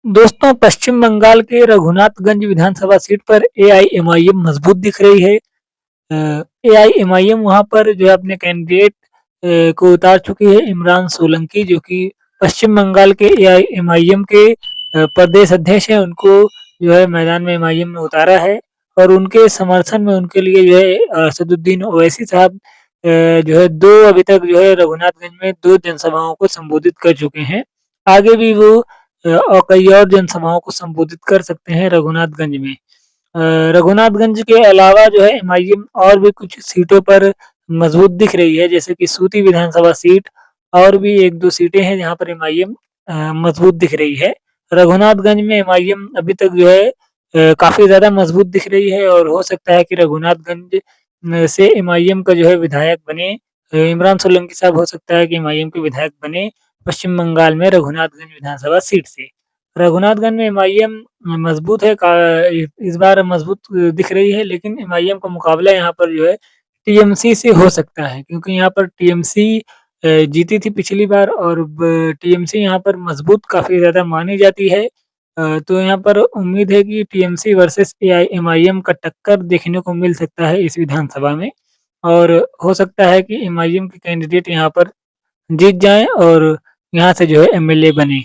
दोस्तों, पश्चिम बंगाल के रघुनाथगंज विधानसभा सीट पर एआईएमआईएम मजबूत दिख रही है। एआईएमआईएम वहाँ पर जो है अपने कैंडिडेट को उतार चुकी है, इमरान सोलंकी, जो कि पश्चिम बंगाल के एआईएमआईएम के प्रदेश अध्यक्ष हैं। उनको जो है मैदान में एमआईएम ने उतारा है और उनके समर्थन में उनके लिए जो है असदुद्दीन ओवैसी साहब जो है 2 अभी तक जो है रघुनाथगंज में 2 जनसभाओं को संबोधित कर चुके हैं। आगे भी वो और कई और जनसभाओं को संबोधित कर सकते हैं रघुनाथगंज में। रघुनाथगंज के अलावा जो है एमआईएम और भी कुछ सीटों पर मजबूत दिख रही है, जैसे कि सूती विधानसभा सीट और भी 1-2 सीटें हैं जहाँ पर एमआईएम मजबूत दिख रही है। रघुनाथगंज में एमआईएम अभी तक जो है काफ़ी ज़्यादा मजबूत दिख रही है और हो सकता है कि रघुनाथगंज से एमआईएम का जो है विधायक बने। इमरान सोलंकी साहब हो सकता है कि एमआईएम के विधायक बने पश्चिम बंगाल में रघुनाथगंज विधानसभा सीट से। रघुनाथगंज में एमआईएम मजबूत है का इस बार मजबूत दिख रही है, लेकिन एमआईएम का मुकाबला यहाँ पर जो है टीएमसी से हो सकता है, क्योंकि यहाँ पर टीएमसी जीती थी पिछली बार और ब टीएमसी यहाँ पर मजबूत काफ़ी ज़्यादा मानी जाती है। तो यहाँ पर उम्मीद है कि टीएमसी वर्सेस एमआईएम का टक्कर देखने को मिल सकता है इस विधानसभा में और हो सकता है कि एमआईएम के कैंडिडेट यहाँ पर जीत जाएँ और यहाँ से जो है एमएलए बने।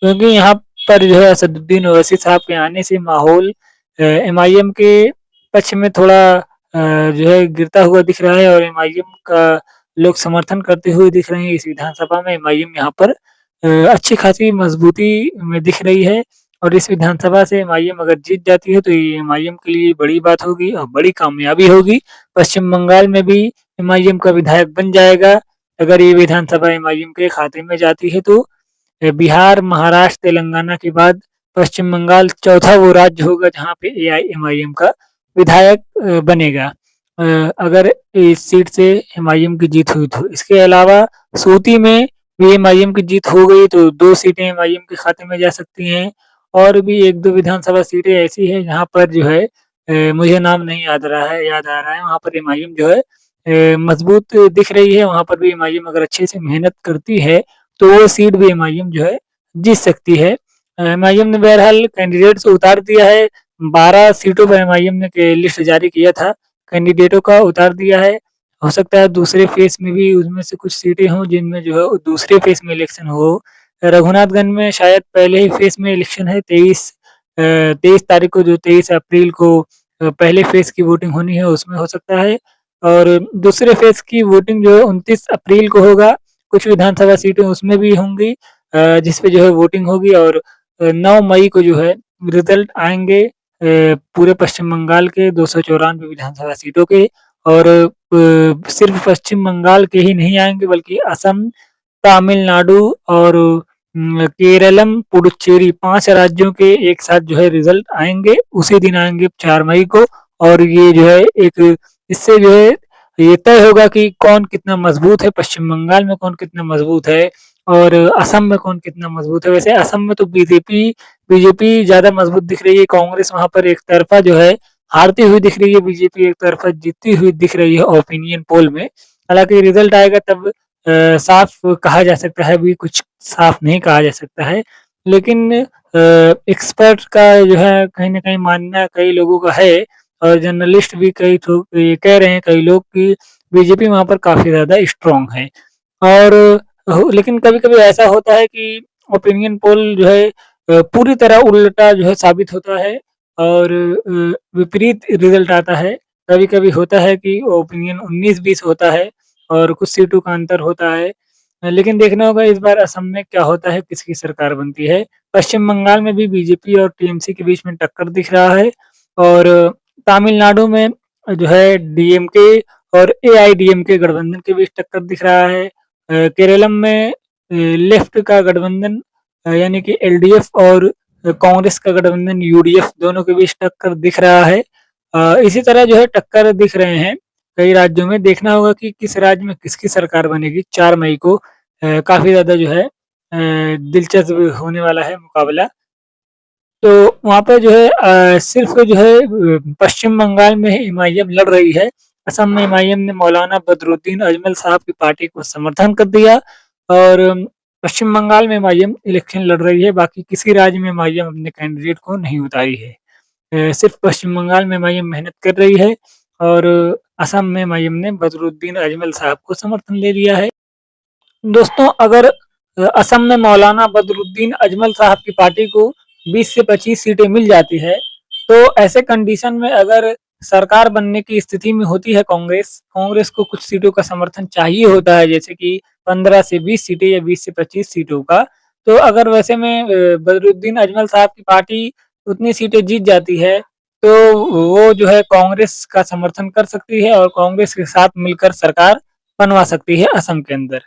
क्योंकि यहाँ पर जो है असदुद्दीन ओवैसी साहब के आने से माहौल एमआईएम के पक्ष में थोड़ा जो है गिरता हुआ दिख रहा है और एमआईएम का लोग समर्थन करते हुए दिख रहे हैं। इस विधानसभा में एमआईएम यहाँ पर अच्छी खासी मजबूती में दिख रही है और इस विधानसभा से एमआईएम अगर जीत जाती है तो ये एमआईएम के लिए बड़ी बात होगी और बड़ी कामयाबी होगी। पश्चिम बंगाल में भी एमआईएम का विधायक बन जाएगा। अगर ये विधानसभा एमआईएम के खाते में जाती है तो बिहार, महाराष्ट्र, तेलंगाना के बाद पश्चिम बंगाल चौथा वो राज्य होगा जहाँ पे एआईएमआईएम का विधायक बनेगा। अगर इस सीट से एमआईएम की जीत हुई तो। इसके अलावा सूती में भी एमआईएम की जीत हो गई तो 2 सीटें एमआईएम के खाते में जा सकती हैं और भी 1-2 विधानसभा सीटें ऐसी हैं जहाँ पर जो है मुझे नाम नहीं याद आ रहा है, वहाँ पर एमआईएम जो है मजबूत दिख रही है। वहाँ पर भी एमआईएम अगर अच्छे से मेहनत करती है तो वो सीट भी एमआईएम जो है जीत सकती है। एमआईएम ने बहरहाल कैंडिडेट्स उतार दिया है। 12 सीटों पर एमआईएम ने के लिस्ट जारी किया था, कैंडिडेटों का उतार दिया है। हो सकता है दूसरे फेज़ में भी उनमें से कुछ सीटें हों जिनमें जो है वो दूसरे फेज़ में इलेक्शन हो। रघुनाथगंज में शायद पहले ही फेज़ में इलेक्शन है 23 तारीख को, जो 23 अप्रैल को पहले फेज़ की वोटिंग होनी है उसमें हो सकता है और दूसरे फेज़ की वोटिंग जो है 29 अप्रैल को होगा। कुछ विधानसभा सीटें उसमें भी होंगी जिस पे जो है वोटिंग होगी और 9 मई को जो है रिजल्ट आएँगे पूरे पश्चिम बंगाल के 294 विधानसभा सीटों के और सिर्फ़ पश्चिम बंगाल के ही नहीं आएँगे बल्कि असम, तमिलनाडु और केरलम, पुडुचेरी 5 राज्यों के एक साथ जो है रिजल्ट आएँगे, उसी दिन आएँगे 4 मई को और ये जो है एक इससे जो है ये तय होगा कि कौन कितना मजबूत है, पश्चिम बंगाल में कौन कितना मजबूत है और असम में कौन कितना मजबूत है। वैसे असम में तो बीजेपी बीजेपी ज़्यादा मजबूत दिख रही है, कांग्रेस वहाँ पर एक तरफ़ा जो है हारती हुई दिख रही है, बीजेपी एक तरफ़ा जीतती हुई दिख रही है ओपिनियन पोल में। हालाँकि रिजल्ट आएगा तब साफ कहा जा सकता है, अभी कुछ साफ नहीं कहा जा सकता है। लेकिन एक्सपर्ट का जो है कहीं न कहीं मानना कई लोगों का है और जर्नलिस्ट भी कई तो ये कह रहे हैं कई लोग कि बीजेपी वहाँ पर काफ़ी ज़्यादा स्ट्रॉन्ग है। और लेकिन कभी-कभी ऐसा होता है कि ओपिनियन पोल जो है पूरी तरह उल्टा जो है साबित होता है और विपरीत रिज़ल्ट आता है। कभी-कभी होता है कि ओपिनियन 19-20 होता है और कुछ सीटों का अंतर होता है। लेकिन देखना होगा इस बार असम में क्या होता है, किसकी सरकार बनती है। पश्चिम बंगाल में भी बीजेपी और टीएमसी के बीच में टक्कर दिख रहा है और तमिलनाडु में जो है डीएमके और एआईडीएमके गठबंधन के बीच टक्कर दिख रहा है। केरलम में लेफ्ट का गठबंधन यानी कि एलडीएफ और कांग्रेस का गठबंधन यूडीएफ दोनों के बीच टक्कर दिख रहा है। इसी तरह जो है टक्कर दिख रहे हैं कई राज्यों में। देखना होगा कि किस राज्य में किसकी सरकार बनेगी 4 मई को काफ़ी ज़्यादा जो है दिलचस्प होने वाला है मुकाबला। तो वहाँ पे जो है सिर्फ़ जो है पश्चिम बंगाल में एमआईएम लड़ रही है। असम में एमआईएम ने मौलाना बदरुद्दीन अजमल साहब की पार्टी को समर्थन कर दिया और पश्चिम बंगाल में एमआईएम इलेक्शन लड़ रही है, बाकी किसी राज्य में एमआईएम अपने कैंडिडेट को नहीं उतारी है। सिर्फ पश्चिम बंगाल में एमआईएम मेहनत कर रही है और असम में एमआईएम ने बदरुद्दीन अजमल साहब को समर्थन ले लिया है। दोस्तों, अगर असम में मौलाना बदरुद्दीन अजमल साहब की पार्टी को 20 से 25 सीटें मिल जाती है, तो ऐसे कंडीशन में अगर सरकार बनने की स्थिति में होती है कांग्रेस, कांग्रेस को कुछ सीटों का समर्थन चाहिए होता है, जैसे कि 15 से 20 सीटें या 20 से 25 सीटों का। तो अगर वैसे में बदरुद्दीन अजमल साहब की पार्टी उतनी सीटें जीत जाती है, तो वो जो है कांग्रेस का समर्थन कर सकती है और कांग्रेस के साथ मिलकर सरकार बनवा सकती है असम के अंदर।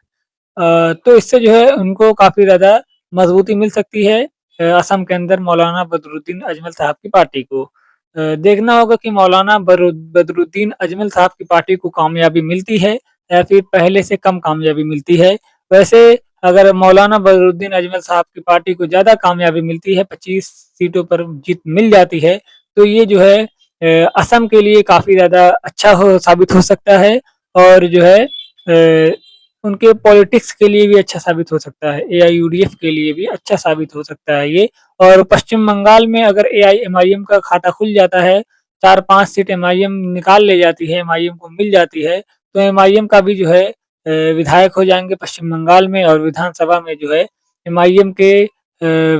तो इससे जो है उनको काफ़ी ज़्यादा मजबूती मिल सकती है असम के अंदर मौलाना बदरुद्दीन अजमल साहब की पार्टी को। देखना होगा कि मौलाना बदरुद्दीन अजमल साहब की पार्टी को कामयाबी मिलती है या फिर पहले से कम कामयाबी मिलती है। वैसे अगर मौलाना बदरुद्दीन अजमल साहब की पार्टी को ज़्यादा कामयाबी मिलती है, 25 सीटों पर जीत मिल जाती है, तो ये जो है असम के लिए काफ़ी ज़्यादा अच्छा हो साबित हो सकता है और जो है उनके पॉलिटिक्स के लिए भी अच्छा साबित हो सकता है, एआईयूडीएफ के लिए भी अच्छा साबित हो सकता है ये। और पश्चिम बंगाल में अगर एआईएमआईएम का खाता खुल जाता है, 4-5 सीट एमआईएम निकाल ले जाती है, एमआईएम को मिल जाती है, तो एमआईएम का भी जो है विधायक हो जाएँगे पश्चिम बंगाल में और विधानसभा में जो है एमआईएम के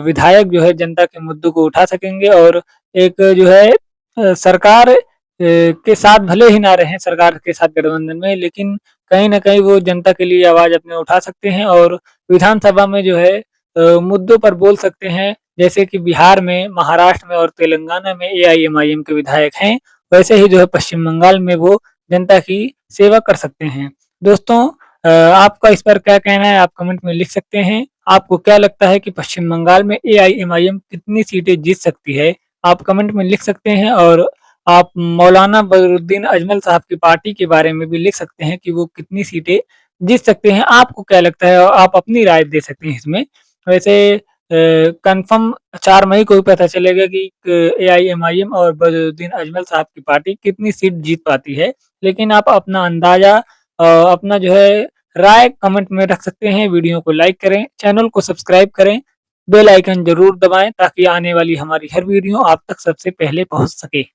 विधायक जो है जनता के मुद्दों को उठा सकेंगे और एक जो है सरकार के साथ भले ही ना रहें सरकार के साथ गठबंधन में, लेकिन कहीं न कहीं वो जनता के लिए आवाज़ अपनी उठा सकते हैं और विधानसभा में जो है मुद्दों पर बोल सकते हैं। जैसे कि बिहार में, महाराष्ट्र में और तेलंगाना में एआईएमआईएम के विधायक हैं, वैसे ही जो है पश्चिम बंगाल में वो जनता की सेवा कर सकते हैं। दोस्तों, आपका इस पर क्या कहना है? आप कमेंट में लिख सकते हैं। आपको क्या लगता है कि पश्चिम बंगाल में एआईएमआईएम कितनी सीटें जीत सकती है? आप कमेंट में लिख सकते हैं और आप मौलाना बदरुद्दीन अजमल साहब की पार्टी के बारे में भी लिख सकते हैं कि वो कितनी सीटें जीत सकते हैं। आपको क्या लगता है? और आप अपनी राय दे सकते हैं इसमें। वैसे कन्फर्म 4 मई को ही पता चलेगा कि एआईएमआईएम और बदरुद्दीन अजमल साहब की पार्टी कितनी सीट जीत पाती है। लेकिन आप अपना अंदाज़ा अपना जो है राय कमेंट में रख सकते हैं। वीडियो को लाइक करें, चैनल को सब्सक्राइब करें, बेल आइकन ज़रूर दबाएँ ताकि आने वाली हमारी हर वीडियो आप तक सबसे पहले पहुँच सके।